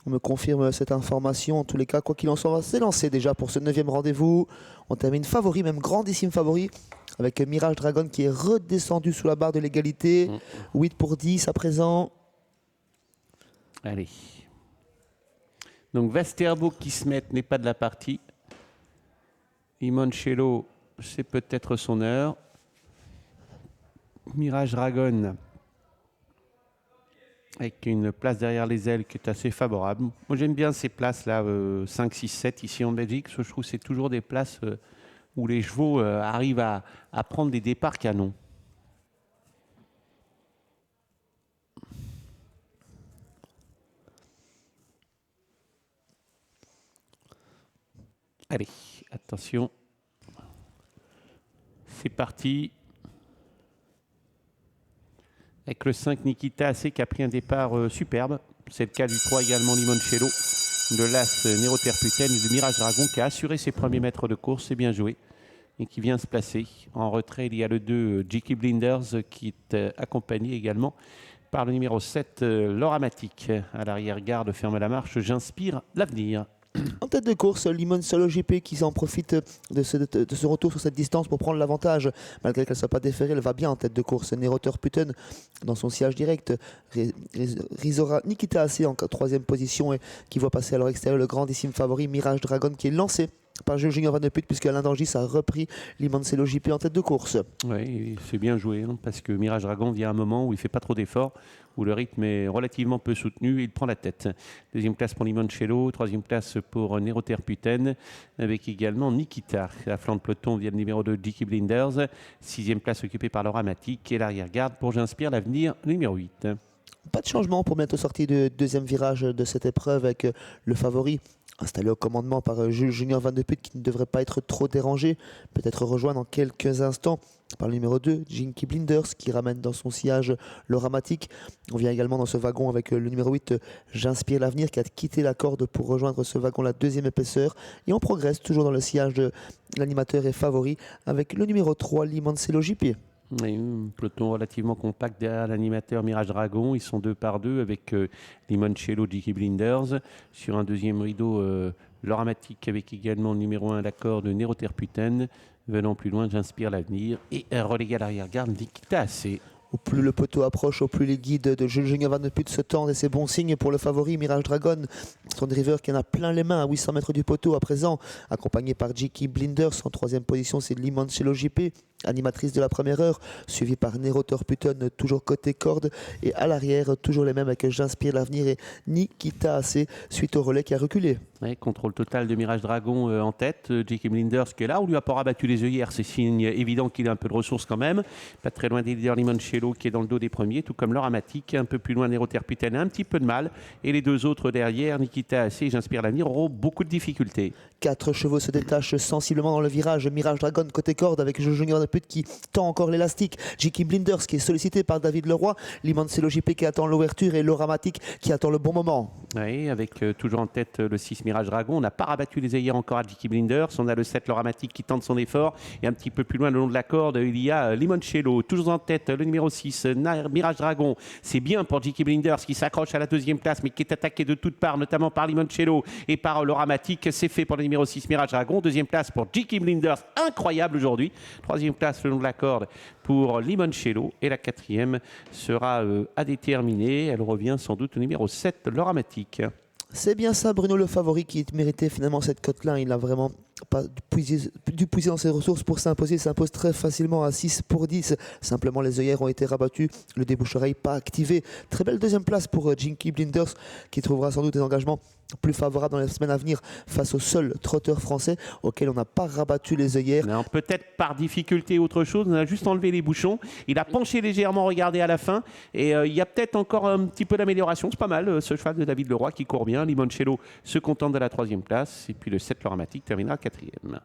On me confirme cette information. En tous les cas, quoi qu'il en soit, on va s'élancer déjà pour ce 9e rendez-vous. On termine favori, même grandissime favori, avec Mirage Dragon qui est redescendu sous la barre de l'égalité. 8 pour 10 à présent. Allez. Donc Westerbo qui se met n'est pas de la partie. Limoncello, c'est peut-être son heure. Mirage Dragon avec une place derrière les ailes qui est assez favorable. Moi j'aime bien ces places-là, 5, 6, 7 ici en Belgique, parce que je trouve que c'est toujours des places où les chevaux arrivent à prendre des départs canons. Allez, attention. C'est parti. Avec le 5 Nikita AC qui a pris un départ superbe. C'est le cas du 3 également Limoncello, de l'As Nero Terputen et du Mirage Dragon qui a assuré ses premiers mètres de course. C'est bien joué. Et qui vient se placer. En retrait, il y a le 2 J.K. Blinders qui est accompagné également par le numéro 7 Loramatic. À l'arrière-garde, ferme la marche. J'inspire l'avenir. En tête de course, Limoncello JP qui s'en profite de ce retour sur cette distance pour prendre l'avantage. Malgré qu'elle ne soit pas déférée, elle va bien en tête de course. Nero Terputen dans son sillage direct. Rizora Nikita AC en 3e position et qui voit passer à leur extérieur le grandissime favori Mirage Dragon qui est lancé par Jules Junior Van de Put puisque Alain Dangis a repris Limoncello JP en tête de course. Oui, c'est bien joué hein, parce que Mirage Dragon vient à un moment où il ne fait pas trop d'efforts, où le rythme est relativement peu soutenu et il prend la tête. 2e place pour Limoncello, 3e place pour Nero Terputen avec également Nikita. À flanc de peloton via le numéro 2 J.K. Blinders, 6e place occupée par Loramatic et l'arrière-garde pour J'inspire l'avenir numéro 8. Pas de changement pour bientôt sortir du 2e virage de cette épreuve avec le favori installé au commandement par Jules Junior Van de Put qui ne devrait pas être trop dérangé, peut-être rejoint dans quelques instants par le numéro 2, J.K. Blinders qui ramène dans son sillage Loramatic. On vient également dans ce wagon avec le numéro 8, J'inspire l'avenir qui a quitté la corde pour rejoindre ce wagon la 2e épaisseur. Et on progresse toujours dans le sillage de l'animateur et favori avec le numéro 3, Limoncello JP. Et un peloton relativement compact derrière l'animateur Mirage Dragon. Ils sont 2 par 2 avec Limoncello, J.K. Blinders. Sur un 2e rideau, Loramatic avec également le numéro 1 l'accord de Nero Terputen. Venant plus loin, J'inspire l'avenir. Et relégué à l'arrière-garde, Nikita AC. Au plus le poteau approche, au plus les guides de Jules Junior Van de Put se tendent et c'est bon signe pour le favori Mirage Dragon. Son driver qui en a plein les mains à 800 mètres du poteau à présent, accompagné par J.K. Blinders. En 3e position, c'est Limoncello JP, animatrice de la première heure, suivie par Nero Terputen, toujours côté corde. Et à l'arrière, toujours les mêmes avec J'inspire l'avenir et Nikita AC, suite au relais qui a reculé. Ouais, contrôle total de Mirage Dragon en tête. J.K. Blinders qui est là. On lui a pas rabattu les œillères. C'est signe évident qu'il a un peu de ressources quand même. Pas très loin des leaders Limoncello qui est dans le dos des premiers, tout comme Loramatic. Un peu plus loin, Nero Terputen a un petit peu de mal. Et les 2 autres derrière, Nikita AC et J'inspire l'avenir, auront beaucoup de difficultés. 4 chevaux se détachent sensiblement dans le virage. Mirage Dragon côté corde avec Jules Junior Van de Put qui tend encore l'élastique. J.K. Blinders qui est sollicité par David Leroy. Limoncello JP qui attend l'ouverture et Loramatic qui attend le bon moment. Oui, avec toujours en tête le 6 Mirage Dragon. On n'a pas rabattu les œillères encore à J.K. Blinders. On a le 7 Loramatic qui tente son effort. Et un petit peu plus loin, le long de la corde, il y a Limoncello. Toujours en tête, le numéro 6, Mirage Dragon. C'est bien pour J.K. Blinders qui s'accroche à la 2e place, mais qui est attaqué de toutes parts, notamment par Limoncello et par Loramatic. C'est fait pour le numéro 6, Mirage Dragon. 2e place pour J.K. Blinders. Incroyable aujourd'hui. 3e place le long de la corde pour Limoncello. Et la 4e sera à déterminer. Elle revient sans doute au numéro 7, Loramatic. C'est bien ça, Bruno, le favori qui méritait finalement cette cote-là. Il a vraiment pas dû puiser dans ses ressources pour s'imposer. Il s'impose très facilement à 6 pour 10. Simplement, les œillères ont été rabattues. Le débouche-oreille pas activé. Très belle 2e place pour J.K. Blinders qui trouvera sans doute des engagements plus favorables dans les semaines à venir face au seul trotteur français auquel on n'a pas rabattu les œillères. Peut-être par difficulté ou autre chose, on a juste enlevé les bouchons. Il a penché légèrement, regardé à la fin. Et il y a peut-être encore un petit peu d'amélioration. C'est pas mal ce cheval de David Leroy qui court bien. Limoncello se contente de la 3e place. Et puis le 7 Loramatic terminera 4e.